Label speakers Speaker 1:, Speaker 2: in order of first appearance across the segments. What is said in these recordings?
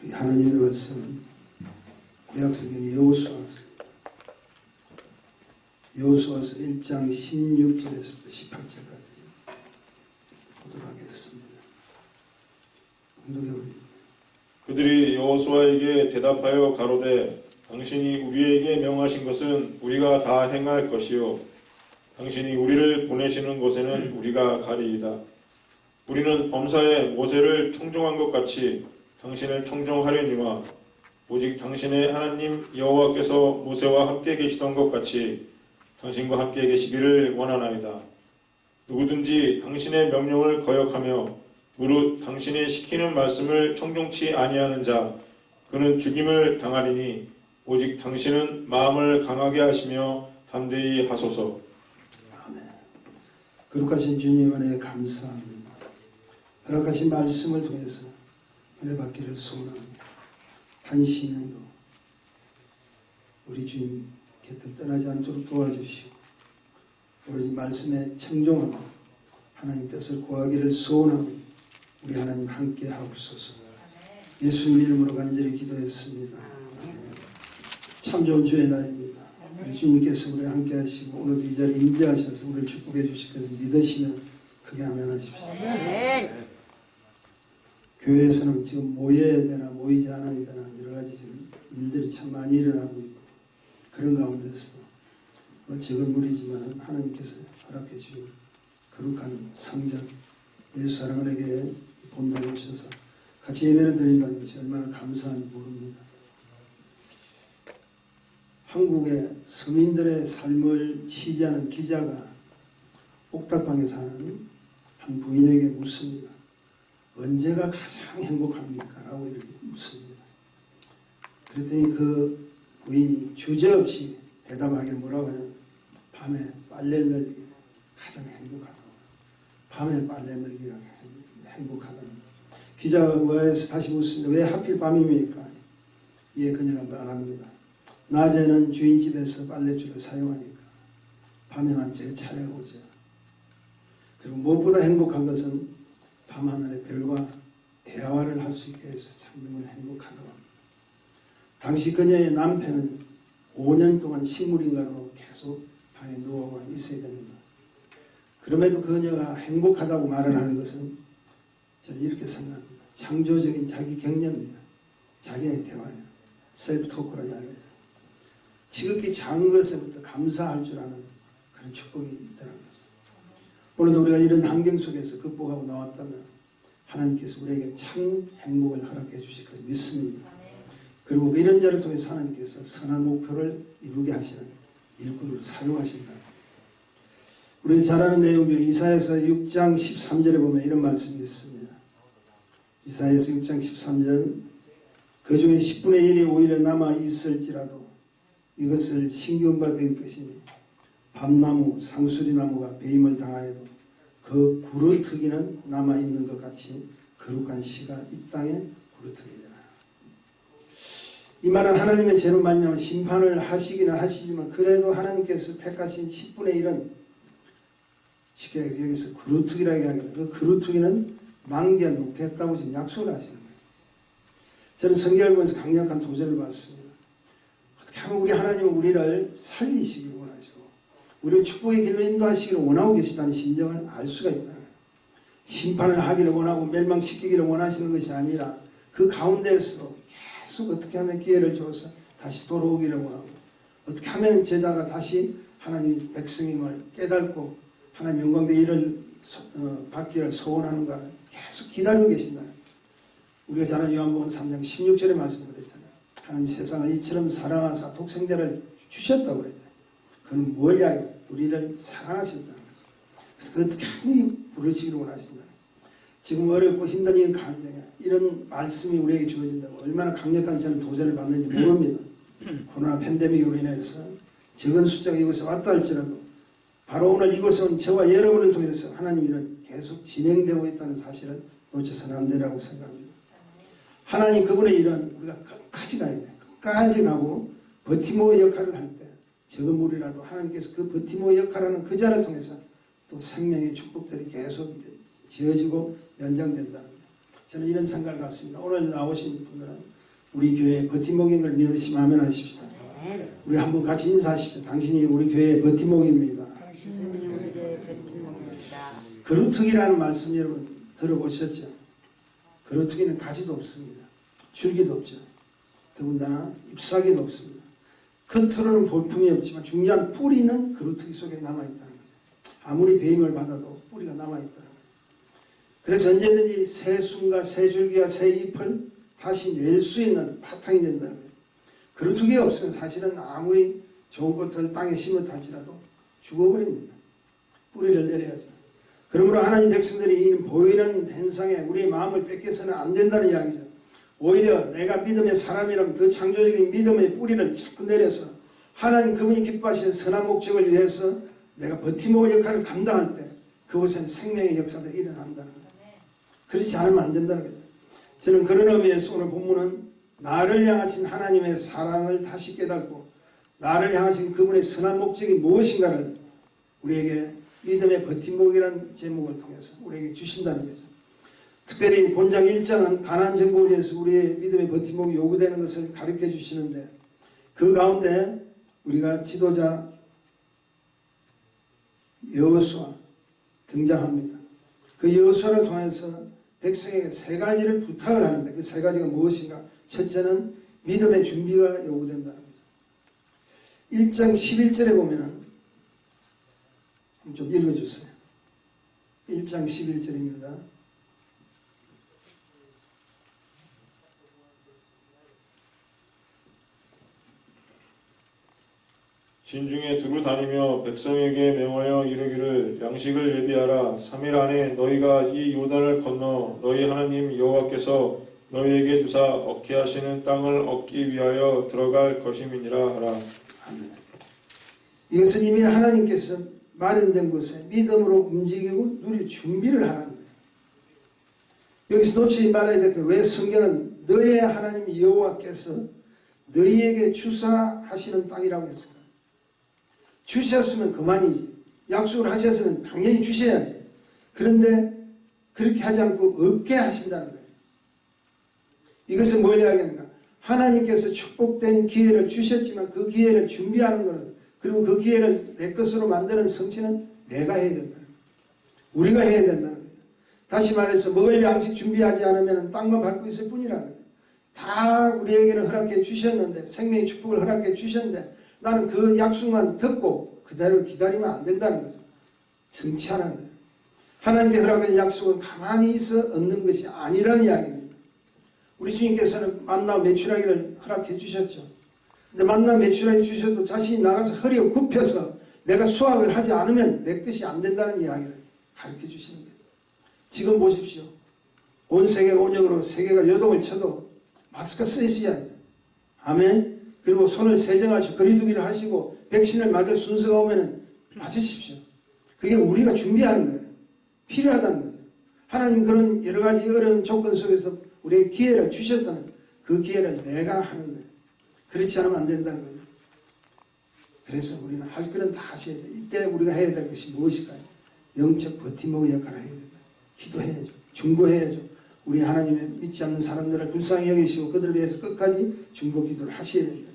Speaker 1: 우리 하나님의 말씀 구약성경 여호수아서 1장 16절에서부터 18절까지 보도록 하겠습니다.
Speaker 2: 그들이 여호수아에게 대답하여 가로되 당신이 우리에게 명하신 것은 우리가 다 행할 것이요 당신이 우리를 보내시는 곳에는 우리가 가리이다. 우리는 범사에 모세를 청종한 것 같이 당신을 청종하려니와 오직 당신의 하나님 여호와께서 모세와 함께 계시던 것 같이 당신과 함께 계시기를 원하나이다. 누구든지 당신의 명령을 거역하며 무릇 당신이 시키는 말씀을 청종치 아니하는 자 그는 죽임을 당하리니 오직 당신은 마음을 강하게 하시며 담대히 하소서.
Speaker 1: 아멘. 거룩하신 주님 안에 감사합니다. 허락하신 말씀을 통해서 은혜 받기를 소원합니다. 한 시년도 우리 주님 곁을 떠나지 않도록 도와주시고 오로지 말씀에 청종하며 하나님 뜻을 구하기를 소원합니다. 우리 하나님 함께 하옵소서. 예수님 이름으로 간절히 기도했습니다. 참 좋은 주의 날입니다. 우리 주님께서 우리 함께 하시고 오늘 이 자리에 임재하셔서 우리를 축복해 주실 것을 믿으시면 크게 아멘하십시오. 교회에서는 지금 모여야 되나 모이지 않아야 되나 여러 가지 지금 일들이 참 많이 일어나고 있고 그런 가운데서 적은 무리지만 하나님께서 허락해 주신 거룩한 성전 예수 사랑원에게 본당에 오셔서 같이 예배를 드린다는 것이 얼마나 감사한지 모릅니다. 한국의 서민들의 삶을 취재하는 기자가 옥탑방에 사는 한 부인에게 묻습니다. 언제가 가장 행복합니까? 라고 이렇게 묻습니다. 그랬더니 그 부인이 주저없이 대답하기를 뭐라고 하냐면 밤에 빨래 널기 가장 행복하다고. 밤에 빨래 널기가 가장 행복하다고. 기자가 의아해서 다시 묻습니다. 왜 하필 밤입니까? 이에 그녀가 말합니다. 낮에는 주인집에서 빨래줄을 사용하니까 밤에만 제 차례가 오죠. 그리고 무엇보다 행복한 것은 밤하늘의 별과 대화를 할 수 있게 해서 참 너무 행복하다고 합니다. 당시 그녀의 남편은 5년 동안 식물인간으로 계속 방에 누워만 있어야 됩니다. 그럼에도 그녀가 행복하다고 말을 하는 것은 저는 이렇게 생각합니다. 창조적인 자기 격려입니다. 자기의 대화예요. 셀프 토크라 이야기예요. 지극히 작은 것에부터 감사할 줄 아는 그런 축복이 있다는 거죠. 오늘도 우리가 이런 환경 속에서 극복하고 나왔다면 하나님께서 우리에게 참 행복을 허락해 주실 걸 믿습니다. 그리고 이런 자를 통해서 하나님께서 선한 목표를 이루게 하시는 일꾼을 사용하신다. 우리 잘 아는 내용 중 이사야서 6장 13절에 보면 이런 말씀이 있습니다. 이사야서 6장 13절 그 중에 10분의 1이 오히려 남아 있을지라도 이것을 신경받을 것이니 밤나무, 상수리나무가 배임을 당하여도 그 구루트기는 남아있는 것 같이 거룩한 씨가 이 땅에 구루트기라. 이 말은 하나님의 죄로 말미암아 심판을 하시기는 하시지만 그래도 하나님께서 택하신 10분의 1은 쉽게 여기서 구루트기라고 하기는 그 구루트기는 남겨놓겠다고 지금 약속을 하시는 거예요. 저는 성경을 보면서 강력한 도전을 받습니다. 어떻게 하면 우리 하나님은 우리를 살리시기를 원하시고 우리를 축복의 길로 인도하시기를 원하고 계시다는 심정을 알 수가 있다. 심판을 하기를 원하고 멸망시키기를 원하시는 것이 아니라 그 가운데서 계속 어떻게 하면 기회를 줘서 다시 돌아오기를 원하고 어떻게 하면 제자가 다시 하나님의 백성임을 깨닫고 하나님 영광의 일을 받기를 소원하는가 계속 기다리고 계신다. 우리가 잘 아는 요한복음 3장 16절의 말씀을 그랬잖아요. 하나님 세상을 이처럼 사랑하사 독생자를 주셨다고 그랬잖아요. 그는 뭘 이야기해요? 우리를 사랑하신다는 거예요. 어떻게 하니 부르시기를 원하신다. 지금 어렵고 힘든 이 감정에 이런 말씀이 우리에게 주어진다고 얼마나 강력한 저는 도전을 받는지 모릅니다. 코로나 팬데믹으로 인해서 적은 숫자가 이곳에 왔다 할지라도 바로 오늘 이곳은 저와 여러분을 통해서 하나님 일은 계속 진행되고 있다는 사실은 놓쳐서는 안 되라고 생각합니다. 하나님 그분의 일은 우리가 끝까지 가야 돼요. 끝까지 가고 버티모의 역할을 할 때 적은 무리라도 하나님께서 그 버티모의 역할하는 그 자를 통해서 또 생명의 축복들이 계속 지어지고 연장된다는 거예요. 저는 이런 생각을 갖습니다. 오늘 나오신 분들은 우리 교회의 버팀목인 걸 믿으시면 아멘 하십시다. 우리 한번 같이 인사하십시오. 당신이 우리 교회의 버팀목입니다. 그루터기라는 말씀 여러분 들어보셨죠? 그루터기는 가지도 없습니다. 줄기도 없죠. 더군다나 잎사귀도 없습니다. 겉으로는 볼품이 없지만 중요한 뿌리는 그루터기 속에 남아있다는 거죠. 아무리 배임을 받아도 뿌리가 남아있다는 거죠. 그래서 언제든지 새 순과 새 줄기와 새 잎을 다시 낼 수 있는 바탕이 된다는 거예요. 그루터기가 없으면 사실은 아무리 좋은 것을 땅에 심었다 할지라도 죽어버립니다. 뿌리를 내려야죠. 그러므로 하나님 백성들이 이 보이는 현상에 우리의 마음을 뺏겨서는 안 된다는 이야기죠. 오히려 내가 믿음의 사람이라면 그 창조적인 믿음의 뿌리를 자꾸 내려서 하나님 그분이 기뻐하시는 선한 목적을 위해서 내가 버티목 역할을 감당할 때 그곳에는 생명의 역사들이 일어난다는 거예요. 그렇지 않으면 안 된다는 거죠. 저는 그런 의미에서 오늘 본문은 나를 향하신 하나님의 사랑을 다시 깨닫고 나를 향하신 그분의 선한 목적이 무엇인가를 우리에게 믿음의 버팀목이라는 제목을 통해서 우리에게 주신다는 거죠. 특별히 본장 1장은 가나안 정복을 위해서 우리의 믿음의 버팀목이 요구되는 것을 가르쳐 주시는데 그 가운데 우리가 지도자 여호수아 등장합니다. 그 여호수아를 통해서 백성에게 세 가지를 부탁을 하는데 그 세 가지가 무엇인가? 첫째는 믿음의 준비가 요구된다는 거죠. 1장 11절에 보면은 좀 읽어주세요. 1장 11절입니다.
Speaker 2: 진중에 두루 다니며 백성에게 명하여 이르기를 양식을 예비하라. 3일 안에 너희가 이 요단을 건너 너희 하나님 여호와께서 너희에게 주사 얻게 하시는 땅을 얻기 위하여 들어갈 것임이니라 하라.
Speaker 1: 아멘. 이것은 이미 하나님께서 마련된 곳에 믿음으로 움직이고 누릴 준비를 하라는 거예요. 여기서 놓치지 말아야 될 게 왜 성경은 너의 하나님 여호와께서 너희에게 주사하시는 땅이라고 했을까? 주셨으면 그만이지. 약속을 하셨으면 당연히 주셔야지. 그런데 그렇게 하지 않고 얻게 하신다는 거예요. 이것은 뭘 이야기하는가? 하나님께서 축복된 기회를 주셨지만 그 기회를 준비하는 것은 그리고 그 기회를 내 것으로 만드는 성취는 내가 해야 된다는 거예요. 우리가 해야 된다는 거예요. 다시 말해서 먹을 양식 준비하지 않으면 땅만 밟고 있을 뿐이라는 거예요. 다 우리에게는 허락해 주셨는데 생명의 축복을 허락해 주셨는데 나는 그 약속만 듣고 그대로 기다리면 안 된다는 거죠. 성취하는 거예요. 하나님께 허락한 약속은 가만히 있어 얻는 것이 아니라는 이야기입니다. 우리 주님께서는 만나 매출하기를 허락해 주셨죠. 근데 만나 매출하기 주셔도 자신이 나가서 허리 굽혀서 내가 수확을 하지 않으면 내 것이 안 된다는 이야기를 가르쳐 주시는 거예요. 지금 보십시오. 온 세계가 온영으로 세계가 요동을 쳐도 마스크 쓰셔야 해요. 아멘. 그리고 손을 세정하시고 거리두기를 하시고 백신을 맞을 순서가 오면 맞으십시오. 그게 우리가 준비하는 거예요. 필요하다는 거죠. 하나님 그런 여러 가지 어려운 조건 속에서 우리에게 기회를 주셨다는 그 기회를 내가 하는 거예요. 그렇지 않으면 안 된다는 거예요. 그래서 우리는 할 거는 다 하셔야 돼요. 이때 우리가 해야 될 것이 무엇일까요? 영적 버팀목의 역할을 해야 돼요. 기도해야죠. 중보해야죠. 우리 하나님의 믿지 않는 사람들을 불쌍히 여기시고 그들을 위해서 끝까지 중보 기도를 하셔야 됩니다.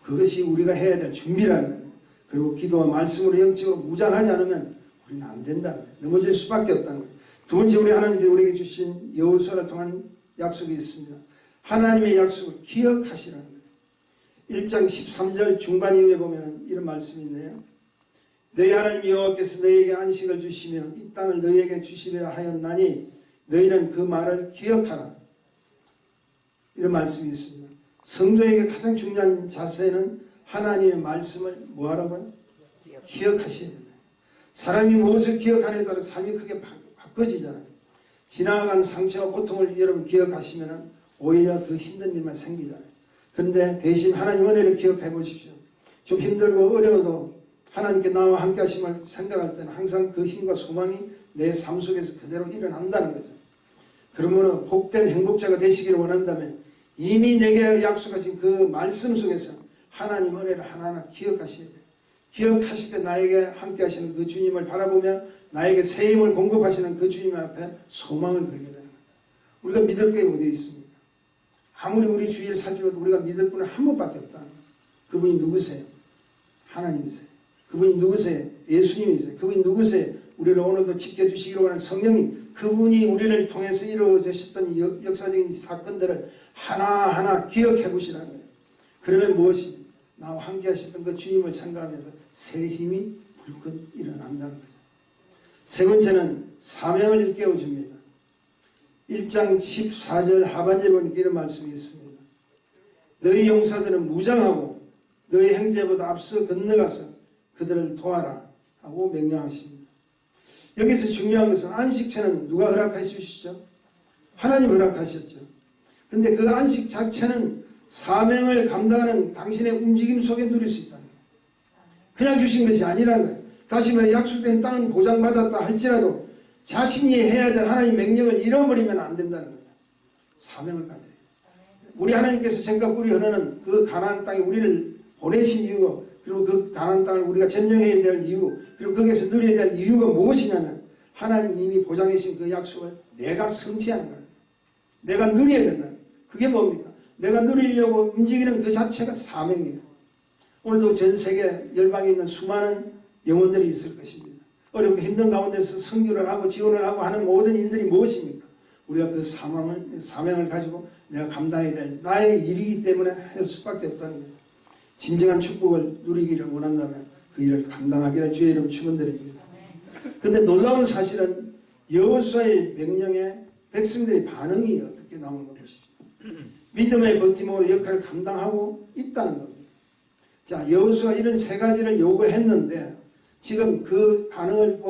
Speaker 1: 그것이 우리가 해야 될 준비라는 거예요. 그리고 기도와 말씀으로 영적으로 무장하지 않으면 우리는 안 된다는 거예요. 넘어질 수밖에 없다는 거예요. 두 번째 우리 하나님께서 우리에게 주신 여호수아를 통한 약속이 있습니다. 하나님의 약속을 기억하시라는 거예요. 1장 13절 중반 이후에 보면 이런 말씀이 있네요. 너희 하나님 여호와께서 너희에게 안식을 주시며 이 땅을 너희에게 주시리라 하였나니 너희는 그 말을 기억하라. 이런 말씀이 있습니다. 성도에게 가장 중요한 자세는 하나님의 말씀을 뭐하라고요? 기억하셔야 됩니다. 사람이 무엇을 기억하느냐에 따라 삶이 크게 바꿔지잖아요. 지나간 상처와 고통을 여러분 기억하시면 오히려 더 힘든 일만 생기잖아요. 그런데 대신 하나님 은혜를 기억해 보십시오. 좀 힘들고 어려워도 하나님께 나와 함께 하심을 생각할 때는 항상 그 힘과 소망이 내 삶 속에서 그대로 일어난다는 거죠. 그러므로 복된 행복자가 되시기를 원한다면 이미 내게 약속하신 그 말씀 속에서 하나님 은혜를 하나하나 기억하셔야 돼요. 기억하실 때 나에게 함께 하시는 그 주님을 바라보며 나에게 새 힘을 공급하시는 그 주님 앞에 소망을 걸게 되는 거예요. 우리가 믿을 게 어디 있습니까? 아무리 우리 주위를 살펴도 우리가 믿을 분은 한 분밖에 없다. 그분이 누구세요? 하나님이세요. 그분이 누구세요? 예수님이세요. 그분이 누구세요? 우리를 오늘도 지켜주시기로 하는 성령님, 그분이 우리를 통해서 이루어졌던 역사적인 사건들을 하나하나 기억해 보시라는 거예요. 그러면 무엇이? 나와 함께 하셨던 그 주님을 생각하면서 새 힘이 불끈 일어난다는 거죠. 세 번째는 사명을 일깨워줍니다. 1장 14절 하반절에 보니까 이런 말씀이 있습니다. 너희 용사들은 무장하고 너희 형제보다 앞서 건너가서 그들을 도와라 하고 명령하십니다. 여기서 중요한 것은 안식처는 누가 허락하시죠? 하나님 허락하셨죠. 근데 그 안식 자체는 사명을 감당하는 당신의 움직임 속에 누릴 수 있다는 거예요. 그냥 주신 것이 아니라는 거예요. 다시 말해 약속된 땅은 보장받았다 할지라도 자신이 해야 될 하나님 명령을 잃어버리면 안 된다는 거예요. 사명을 가져야 돼요. 우리 하나님께서 전과 뿌리 흐르는 그 가나안 땅에 우리를 보내신 이유고, 그리고 그 가나안 땅을 우리가 점령해야 될 이유, 그리고 거기에서 누려야 될 이유가 무엇이냐면 하나님 이미 보장해 주신 그 약속을 내가 성취하는 거예요. 내가 누려야 된다는 거예요. 그게 뭡니까? 내가 누리려고 움직이는 그 자체가 사명이에요. 오늘도 전 세계 열방에 있는 수많은 영혼들이 있을 것입니다. 어렵고 힘든 가운데서 선교를 하고 지원을 하고 하는 모든 일들이 무엇입니까? 우리가 그 사명을 가지고 내가 감당해야 될 나의 일이기 때문에 할 수밖에 없다는 거예요. 진정한 축복을 누리기를 원한다면 그 일을 감당하기를 주의 이름 축원드립니다. 그런데 놀라운 사실은 여호수아의 명령에 백성들의 반응이 어떻게 나오는 걸 보십시오. 믿음의 버팀목으로 역할을 감당하고 있다는 겁니다. 자, 여호수아 이런 세 가지를 요구했는데 지금 그 반응을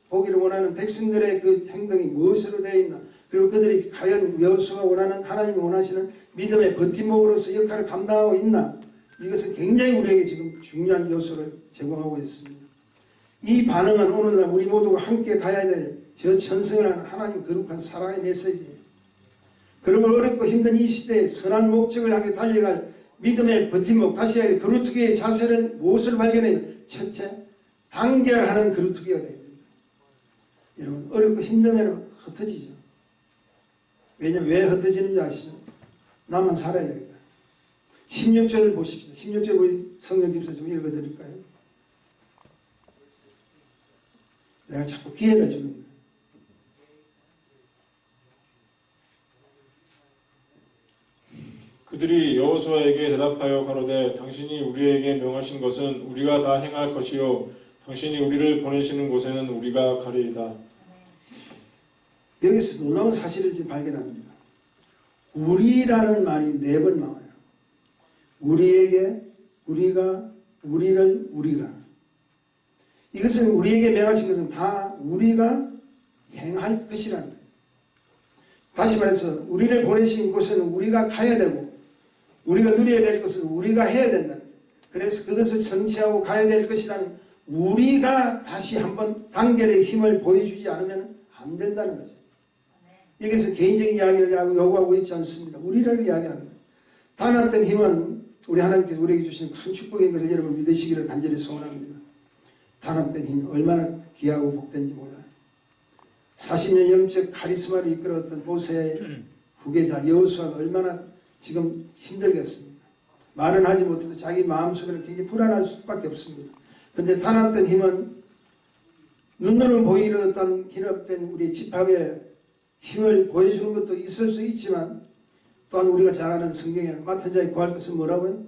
Speaker 1: 보기를 원하는 백성들의 그 행동이 무엇으로 되어 있나, 그리고 그들이 과연 여호수아가 원하는, 하나님이 원하시는 믿음의 버팀목으로서 역할을 감당하고 있나, 이것은 굉장히 우리에게 지금 중요한 요소를 제공하고 있습니다. 이 반응은 오늘날 우리 모두가 함께 가야 될 저 천성을 하는 하나님 거룩한 사랑의 메시지예요. 그러면 어렵고 힘든 이 시대에 선한 목적을 향해 달려갈 믿음의 버팀목, 다시 이야기 그루트기의 자세를 무엇을 발견해요? 첫째, 단결하는 그루트기가 되어야 됩니다. 여러분, 어렵고 힘들면 흩어지죠. 왜냐면 왜 흩어지는지 아시죠? 나만 살아야 되니까. 16절을 보십시오. 16절 우리 성령 집사 좀 읽어드릴까요? 내가 자꾸 기회를 주는 거예요.
Speaker 2: 그들이 여호수아에게 대답하여 가로되 당신이 우리에게 명하신 것은 우리가 다 행할 것이요 당신이 우리를 보내시는 곳에는 우리가 가리이다.
Speaker 1: 여기서 놀라운 사실을 지금 발견합니다. 우리라는 말이 4번 나와요. 우리에게, 우리가, 우리를, 우리가. 이것은 우리에게 명하신 것은 다 우리가 행할 것이라는 거예요. 다시 말해서 우리를 보내신 곳에는 우리가 가야 되고 우리가 누려야 될 것은 우리가 해야 된다는 거예요. 그래서 그것을 성취하고 가야 될 것이라는 우리가 다시 한번 단결의 힘을 보여주지 않으면 안 된다는 거죠. 여기서 개인적인 이야기를 요구하고 있지 않습니다. 우리를 이야기하는 거예요. 단합된 힘은 우리 하나님께서 우리에게 주신 큰 축복인 것을 여러분 믿으시기를 간절히 소원합니다. 단합된 힘이 얼마나 귀하고 복된지 몰라요. 40년 영적 카리스마를 이끌어왔던 모세의 후계자 여호수아가 얼마나 지금 힘들겠습니까? 말은 하지 못해도 자기 마음속에는 굉장히 불안할 수밖에 없습니다. 그런데 단합된 힘은 눈으로는 보이는 어떤 희럽된 우리 집합의 힘을 보여주는 것도 있을 수 있지만 또한 우리가 잘 아는 성경에 맡은 자의 구할 것은 뭐라고요?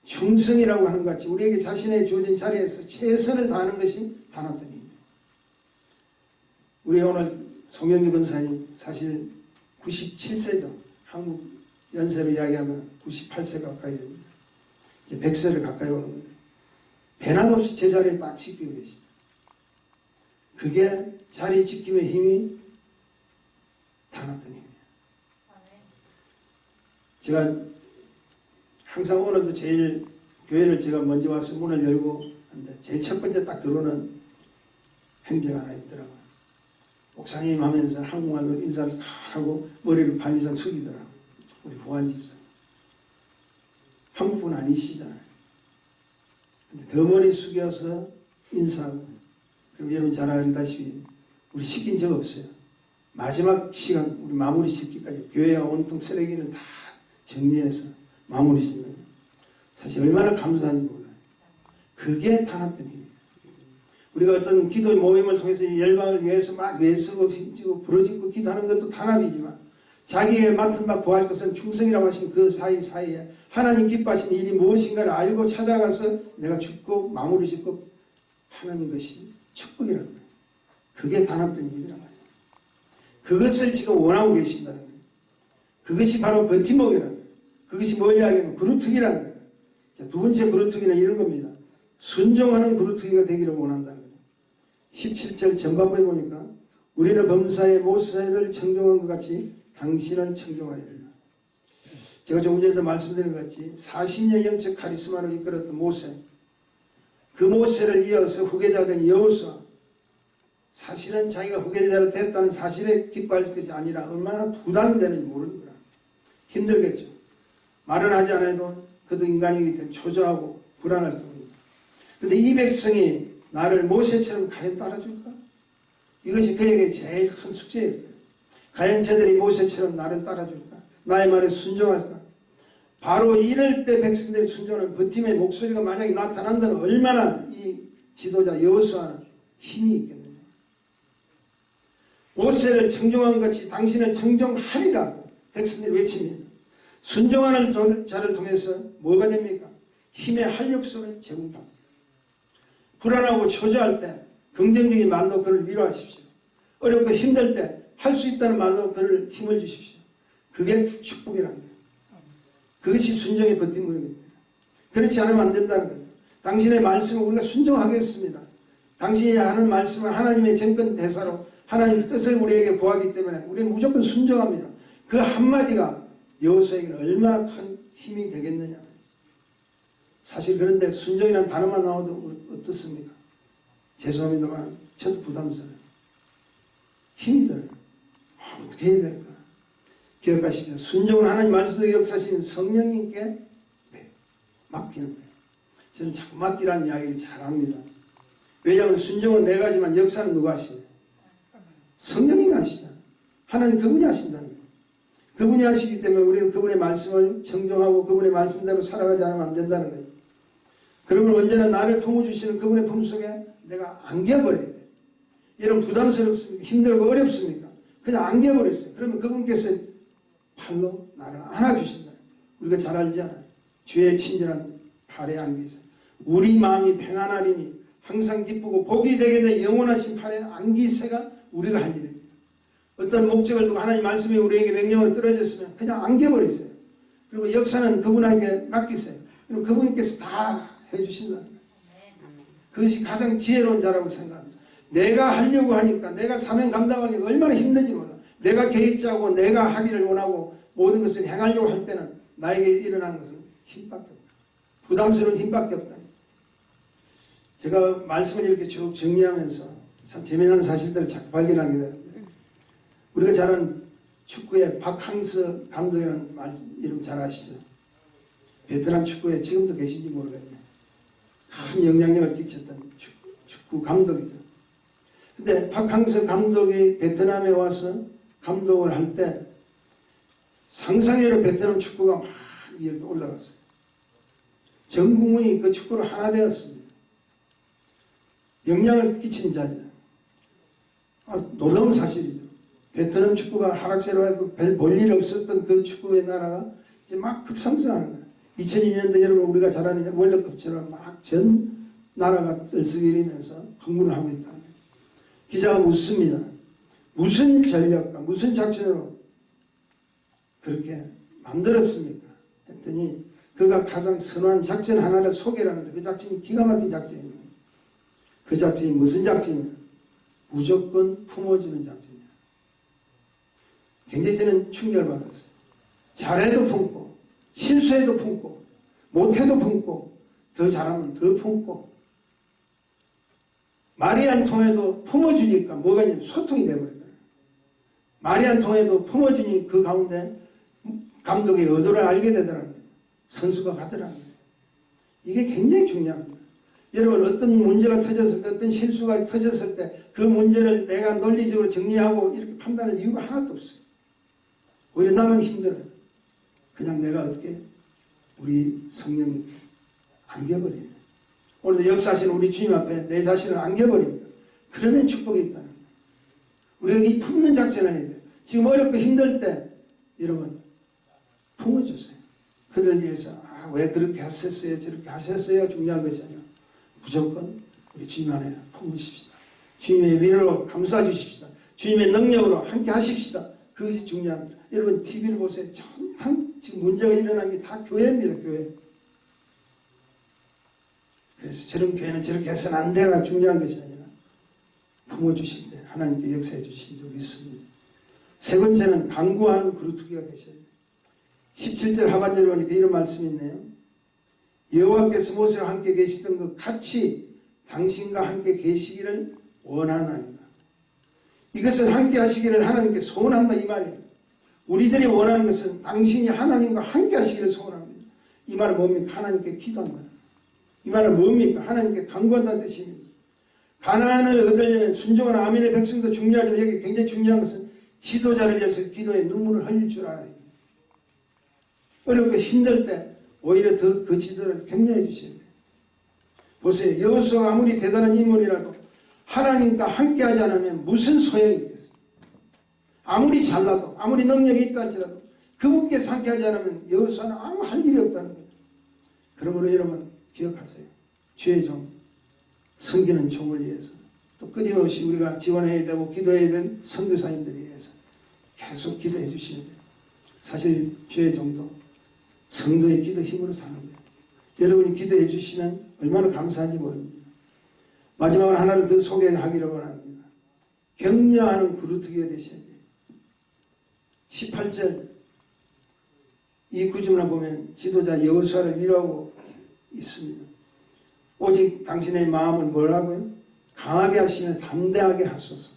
Speaker 1: 충성이라고 하는 것 같이 우리에게 자신의 주어진 자리에서 최선을 다하는 것이 단합된 힘입니다. 우리 오늘 송영규 권사님 사실 97세죠. 한국 연세로 이야기하면 98세 가까이 됩니다. 이제 100세를 가까이 오는 거예요. 변함없이 제자리에 딱 지키고 계시죠. 그게 자리 지킴의 힘이 단합된 힘이에요. 제가 항상 오늘도 제일 교회를 제가 먼저 와서 문을 열고 하는데 제일 첫 번째 딱 들어오는 행제가 하나 있더라고요. 목사님 하면서 한국말로 인사를 다 하고 머리를 반 이상 숙이더라고요. 우리 보안 집사. 한국분 아니시잖아요. 근데 더 머리 숙여서 인사하고, 그리고 여러분 잘 알다시피 우리 시킨 적 없어요. 마지막 시간 우리 마무리 짓기까지 교회와 온통 쓰레기는 다 정리해서 마무리 짓는 사실 얼마나 감사한지 몰라요. 그게 단합된 힘이에요. 우리가 어떤 기도 모임을 통해서 이 열방을 위해서 막 외치고 힘주고 부르짖고 기도하는 것도 단합이지만 자기의 맡은 바 구할 것은 충성이라고 하신 그 사이사이에 하나님 기뻐하신 일이 무엇인가를 알고 찾아가서 내가 죽고 마무리 짓고 하는 것이 축복이라는 거예요. 그게 단합된 일이란 말이에요. 그것을 지금 원하고 계신다는 거예요. 그것이 바로 버팀목이라는 거예요. 그것이 뭐냐 하면 그루트기라는 거예요. 자, 두 번째 그루트기는 이런 겁니다. 순종하는 그루트기가 되기를 원한다는 거예요. 17절 전반부에 보니까 우리는 범사의 모세를 청종한 것 같이 당신은 청종하리라. 제가 조금 전에도 말씀드린 것 같이 40년 영적 카리스마로 이끌었던 모세, 그 모세를 이어서 후계자가 된 여호수아, 사실은 자기가 후계자로 됐다는 사실에 기뻐할 것이 아니라 얼마나 부담이 되는지 모르는 거라. 힘들겠죠. 말은 하지 않아도 그도 인간이기 때문에 초조하고 불안할 겁니다. 그런데 이 백성이 나를 모세처럼 과연 따라줄까? 이것이 그에게 제일 큰 숙제예요. 과연 저들이 모세처럼 나를 따라줄까? 나의 말에 순종할까? 바로 이럴 때 백성들이 순종하는 버팀의 목소리가 만약에 나타난다면 얼마나 이 지도자 여호수아는 힘이 있겠느냐. 모세를 청종한 것이 당신을 청종하리라고 백성들이 외칩니다. 순종하는 자를 통해서 뭐가 됩니까? 힘의 활력소를 제공합니다. 불안하고 초조할 때 긍정적인 말로 그를 위로하십시오. 어렵고 힘들 때 할 수 있다는 말로 그를 힘을 주십시오. 그게 축복이라는 거예요. 그것이 순종의 버팀목입니다. 그렇지 않으면 안 된다는 거예요. 당신의 말씀을 우리가 순종하겠습니다. 당신이 하는 말씀은 하나님의 정권 대사로 하나님 뜻을 우리에게 보하기 때문에 우리는 무조건 순종합니다. 그 한마디가 여호수아에게는 얼마나 큰 힘이 되겠느냐. 사실 그런데 순종이라는 단어만 나와도 어떻습니까? 죄송합니다만 저도 부담스러워요. 힘이 들어요. 어떻게 해야 될까? 기억하십시오. 순종은 하나님 말씀을 역사하시는 성령님께 맡기는 거예요. 저는 자꾸 맡기라는 이야기를 잘합니다. 왜냐하면 순종은 네 가지만 역사는 누가 하시냐? 성령님이 하시잖아요. 하나님 그분이 하신다는 거예요. 그분이 하시기 때문에 우리는 그분의 말씀을 정정하고 그분의 말씀대로 살아가지 않으면 안 된다는 거예요. 그러면 언제나 나를 품어주시는 그분의 품속에 내가 안겨버려야 돼요. 여러분 부담스럽습니까? 힘들고 어렵습니까? 그냥 안겨버렸어요. 그러면 그분께서 팔로 나를 안아주신다. 우리가 잘 알잖아요. 주의 친절한 팔에 안기세요. 우리 마음이 평안하리니 항상 기쁘고 복이 되게 된 영원하신 팔에 안기세가 우리가 할 일입니다. 어떤 목적을 두고 하나님 말씀이 우리에게 명령으로 떨어졌으면 그냥 안겨버리세요. 그리고 역사는 그분에게 맡기세요. 그리고 그분께서 다 해주신다는 거예요. 그것이 가장 지혜로운 자라고 생각합니다. 내가 하려고 하니까 내가 사명 감당하기가 얼마나 힘든지 몰라. 내가 계획자고 내가 하기를 원하고 모든 것을 행하려고 할 때는 나에게 일어나는 것은 힘밖에 없다. 부담스러운 힘밖에 없다. 제가 말씀을 이렇게 쭉 정리하면서 참 재미난 사실들을 자꾸 발견하게 되는데 우리가 잘 아는 축구의 박항서 감독이라는 이름 잘 아시죠? 베트남 축구에 지금도 계신지 모르겠네. 큰 영향력을 끼쳤던 축구 감독이죠. 근데 박항서 감독이 베트남에 와서 감독을 할 때 상상외로 베트남 축구가 막 이렇게 올라갔어요. 전 국민이 그 축구로 하나 되었습니다. 영향을 끼친 자죠. 놀라운 사실이죠. 베트남 축구가 하락세로 하고 별 볼일 없었던 그 축구의 나라가 이제 막 급상승하는 거예요. 2002년도 여러분 우리가 잘 아는 월드컵처럼 막 전 나라가 들썩이면서 흥분을 하고 있다. 기자가 묻습니다. 무슨 전략과 무슨 작전으로 그렇게 만들었습니까? 했더니 그가 가장 선호한 작전 하나를 소개를 하는데 그 작전이 기가 막힌 작전이에요. 그 작전이 무슨 작전이냐? 무조건 품어주는 작전이야. 굉장히 저는 충격을 받았어요. 잘해도 품고 실수해도 품고 못해도 품고 더 잘하면 더 품고 말이 안 통해도 품어주니까 뭐가 있냐면 소통이 되어버리더라고요. 말이 안 통해도 품어주니 그 가운데 감독의 의도를 알게 되더라고요. 선수가 가더라고요. 이게 굉장히 중요합니다. 여러분 어떤 문제가 터졌을 때 어떤 실수가 터졌을 때 그 문제를 내가 논리적으로 정리하고 이렇게 판단할 이유가 하나도 없어요. 오히려 나만 힘들어요. 그냥 그냥 내가 어떻게 우리 성령이 안겨버려요. 오늘도 역사하시는 우리 주님 앞에 내 자신을 안겨버립니다. 그러면 축복이 있다는 거예요. 우리가 이 품는 작전을 해야 돼요. 지금 어렵고 힘들 때 여러분 품어주세요. 그들 위해서 왜 그렇게 하셨어요 저렇게 하셨어요 중요한 것이 아니라 무조건 우리 주님 안에 품으십시다. 주님의 위로로 감싸 주십시다. 주님의 능력으로 함께 하십시다. 그것이 중요합니다. 여러분 TV를 보세요. 전통 지금 문제가 일어난 게 다 교회입니다. 교회. 그래서 저런 교회는 저렇게 해서는 안 돼가 중요한 것이 아니라 품어주실 때 하나님께 역사해 주신 줄 믿습니다. 세 번째는 강구하는 그루터기가 계셔야 돼요. 17절 하반절에 보니까 이런 말씀이 있네요. 여호와께서 모세와 함께 계시던 것 같이 당신과 함께 계시기를 원하나이다. 이것은 함께 하시기를 하나님께 소원한다 이 말이에요. 우리들이 원하는 것은 당신이 하나님과 함께 하시기를 소원합니다. 이 말은 뭡니까? 하나님께 기도한 거예요. 이 말은 뭡니까? 하나님께 간구한다는 뜻입니다. 가나안을 얻으려면 순종한 아멘의 백성도 중요하지만 여기 굉장히 중요한 것은 지도자를 위해서 기도에 눈물을 흘릴 줄 알아야 돼요. 어렵고 힘들 때 오히려 더 그 지도를 격려해 주셔야 돼요. 보세요. 여호수아가 아무리 대단한 인물이라도 하나님과 함께 하지 않으면 무슨 소용이 있겠어요. 아무리 잘나도 아무리 능력이 있다 할지라도 그분께서 함께 하지 않으면 여호수아는 아무 할 일이 없다는 거예요. 그러므로 여러분 기억하세요. 주의 종, 섬기는 종을 위해서 또 끊임없이 우리가 지원해야 되고 기도해야 될 선교사님들을 위해서 계속 기도해 주셔야 돼요. 사실 주의 종도 성도의 기도 힘으로 사는 거예요. 여러분이 기도해 주시면 얼마나 감사한지 모릅니다. 마지막으로 하나를 더 소개하기를 원합니다. 격려하는 그루터기가 되셔야 돼요. 18절 이 구절을 보면 지도자 여호수아를 위로하고 있습니다. 오직 당신의 마음을 뭐라고요? 강하게 하시면 담대하게 하소서.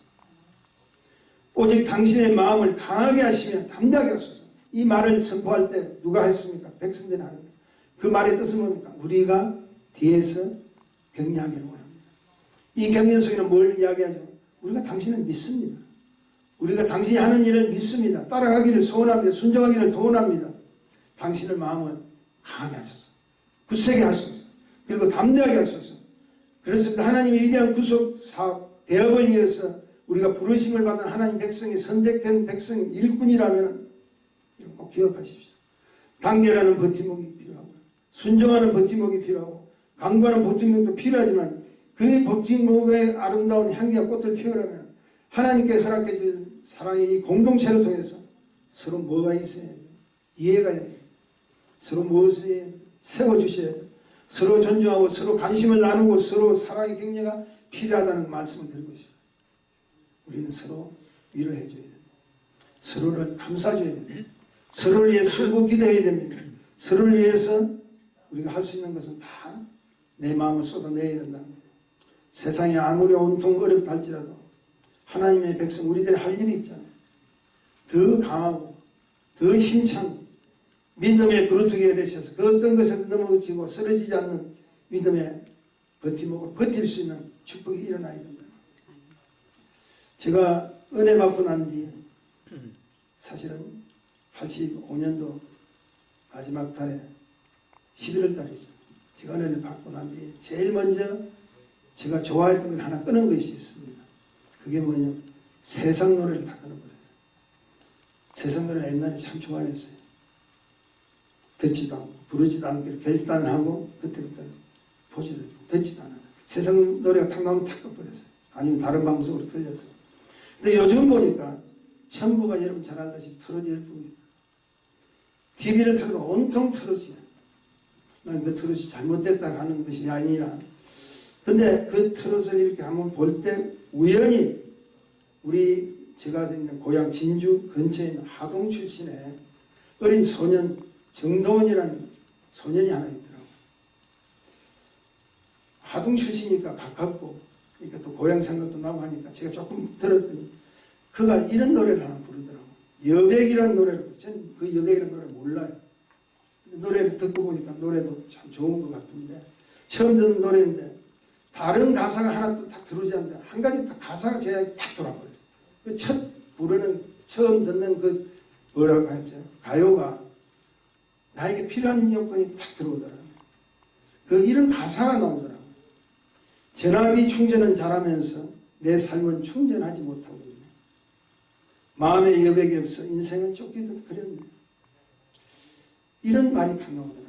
Speaker 1: 오직 당신의 마음을 강하게 하시면 담대하게 하소서. 이 말을 선포할 때 누가 했습니까? 백성들이 하는 거예요. 그 말의 뜻은 뭡니까? 우리가 뒤에서 격려하기를 원합니다. 이 격려 속에는 뭘 이야기하죠? 우리가 당신을 믿습니다. 우리가 당신이 하는 일을 믿습니다. 따라가기를 소원합니다. 순종하기를 도원합니다. 당신의 마음은 강하게 하소서. 굳세게 하소서. 그리고 담대하게 하소서. 그렇습니다. 하나님의 위대한 구속 사업 대업을 위해서 우리가 부르심을 받은 하나님 백성이 선택된 백성 일꾼이라면 꼭 기억하십시오. 단결하는 버팀목이 필요하고 순종하는 버팀목이 필요하고 강구하는 버팀목도 필요하지만 그 버팀목의 아름다운 향기와 꽃을 피우려면 하나님께 허락해 주신 사랑의 이 공동체를 통해서 서로 뭐가 있어야 돼요? 이해가 해야 돼요. 서로 무엇을 세워주셔야 돼요. 서로 존중하고 서로 관심을 나누고 서로 사랑의 격려가 필요하다는 말씀을 드리고 싶어요. 우리는 서로 위로해 줘야 됩니다. 서로를 감싸줘야 됩니다. 서로를 위해서 술고 기도해야 됩니다. 서로를 위해서 우리가 할 수 있는 것은 다 내 마음을 쏟아내야 된다는 거예요. 세상이 아무리 온통 어렵다 할지라도 하나님의 백성 우리들이 할 일이 있잖아요. 더 강하고 더 힘찬 믿음의 그루터기가 되셔서 그 어떤 것에 넘어지고 쓰러지지 않는 믿음의 버팀목을 버틸 수 있는 축복이 일어나야 된다. 제가 은혜 받고 난 뒤에 사실은 85년도 마지막 달에 11월 달이죠. 제가 은혜를 받고 난 뒤에 제일 먼저 제가 좋아했던 걸 하나 끊은 것이 있습니다. 그게 뭐냐면 세상 노래를 다 끊어버렸어요. 세상 노래 옛날에 참 좋아했어요. 듣지도 않고 부르지도 않기로 결단을 하고 그때부터는 보지를 듣지도 않아요. 세상 노래가 탁 나오면 탁 꺼버렸어요. 아니면 다른 방송으로 들려서. 근데 요즘 보니까 전부가 여러분 잘 알다시피 트로트일 뿐입니다. TV를 틀어도 온통 트로트야. 난 그 트로트이 잘못됐다 하는 것이 아니라 근데 그 트롯을 이렇게 한번 볼 때 우연히 우리 제가 있는 고향 진주 근처에 있는 하동 출신의 어린 소년 정도원이라는 소년이 하나 있더라고요. 하동 출신이니까 가깝고 그러니까 또 고향 생각도 나고 하니까 제가 조금 들었더니 그가 이런 노래를 하나 부르더라고요. 여백이라는 노래를 저는 그 여백이라는 노래 몰라요. 노래를 듣고 보니까 노래도 참 좋은 것 같은데 처음 듣는 노래인데 다른 가사가 하나 또 딱 들어오지 않는데 한 가지 딱 가사가 제 안에 탁 돌아버렸어요. 그 첫 부르는 처음 듣는 그 뭐라고 하죠? 가요가 나에게 필요한 요건이 탁 들어오더라고요. 이런 가사가 나오더라고요. 전화기 충전은 잘하면서 내 삶은 충전하지 못하고 있네. 마음의 여백이 없어 인생을 쫓기듯 그렸네. 이런 말이 탁 나오더라고요.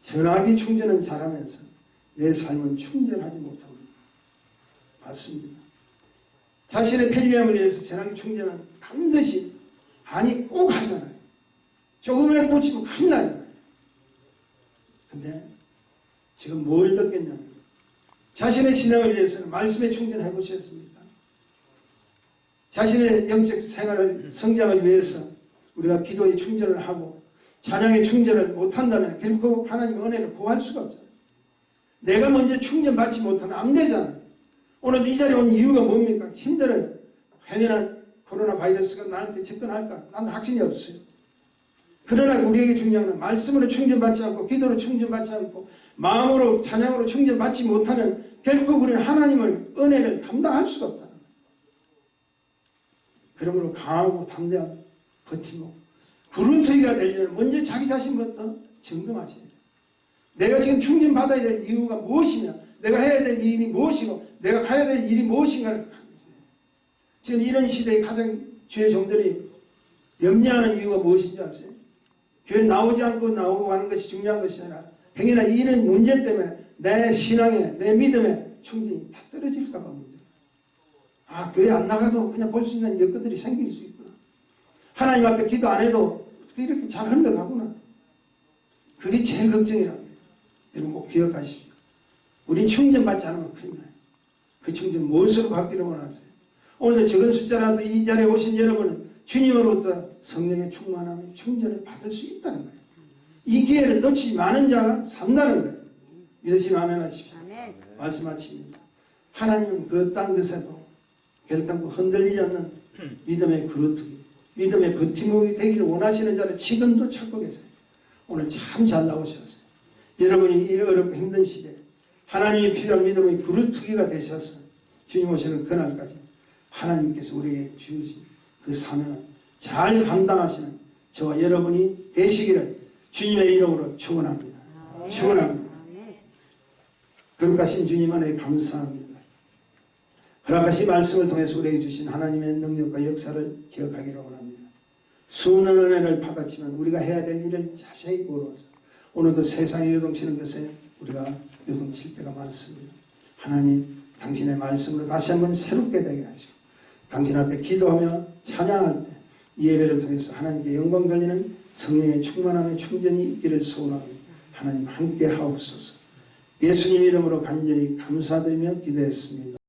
Speaker 1: 전화기 충전은 잘하면서 내 삶은 충전하지 못하고 있네. 맞습니다. 자신의 편리함을 위해서 전화기 충전은 반드시 아니 꼭 하잖아요. 조금이라도 놓치면 큰일 나잖아요. 근데 지금 뭘 듣겠냐면 자신의 신앙을 위해서는 말씀에 충전해 보셨습니까? 자신의 영적 생활을 성장을 위해서 우리가 기도에 충전을 하고 찬양에 충전을 못한다면 결코 하나님의 은혜를 구할 수가 없잖아요. 내가 먼저 충전받지 못하면 안 되잖아요. 오늘 이 자리에 온 이유가 뭡니까? 힘들어요. 행여나 코로나 바이러스가 나한테 접근할까? 나는 확신이 없어요. 그러나 우리에게 중요한 건 말씀으로 충전받지 않고 기도로 충전받지 않고 마음으로 찬양으로 충전받지 못하면 결코 우리는 하나님의 은혜를 감당할 수가 없다는 거예요. 그러므로 강하고 담대한 버티고 구름투기가 되려면 먼저 자기 자신부터 점검하셔야 돼요. 내가 지금 충전받아야 될 이유가 무엇이냐, 내가 해야 될 일이 무엇이고 내가 가야 될 일이 무엇인가를 갖고 있어요. 지금 이런 시대에 가장 주의 종들이 염려하는 이유가 무엇인지 아세요? 교회 나오지 않고 나오고 하는 것이 중요한 것이 아니라 행여나 이런 문제 때문에 내 신앙에 내 믿음에 충전이 다 떨어질까 봐 문제예요. 아, 교회 안 나가도 그냥 볼 수 있는 여건들이 생길 수 있구나. 하나님 앞에 기도 안 해도 어떻게 이렇게 잘 흘러가구나. 그게 제일 걱정이라고 해요. 여러분 꼭 기억하십시오. 우린 충전받지 않으면 큰일 나요. 그 충전 무엇으로 받기를 원하세요? 오늘도 적은 숫자라도 이 자리에 오신 여러분은 주님으로부터 성령의 충만함의 충전을 받을 수 있다는 거예요. 이 기회를 놓치지 많은 자가 산다는 거예요. 믿으시면 아멘 하십시오. 말씀 마칩니다. 하나님은 그 딴 것에도 결단코 흔들리지 않는 믿음의 그루트기, 믿음의 버팀목이 되기를 원하시는 자를 지금도 찾고 계세요. 오늘 참 잘 나오셨어요. 여러분이 이 어렵고 힘든 시대에 하나님이 필요한 믿음의 그루트기가 되셔서 주님 오시는 그날까지 하나님께서 우리에게 주신 그 사명을 잘 감당하시는 저와 여러분이 되시기를 주님의 이름으로 축원합니다. 축원합니다. 거룩하신 주님 안에 감사합니다. 허락하신 말씀을 통해서 우리에게 주신 하나님의 능력과 역사를 기억하기를 원합니다. 수없는 은혜를 받았지만 우리가 해야 될 일을 자세히 보러서 오늘도 세상에 요동치는 것에 우리가 요동칠 때가 많습니다. 하나님, 당신의 말씀으로 다시 한번 새롭게 되게 하시고 당신 앞에 기도하며 찬양할 때 이 예배를 통해서 하나님께 영광 돌리는 성령의 충만함의 충전이 있기를 소원합니다. 하나님 함께 하옵소서. 예수님 이름으로 간절히 감사드리며 기도했습니다.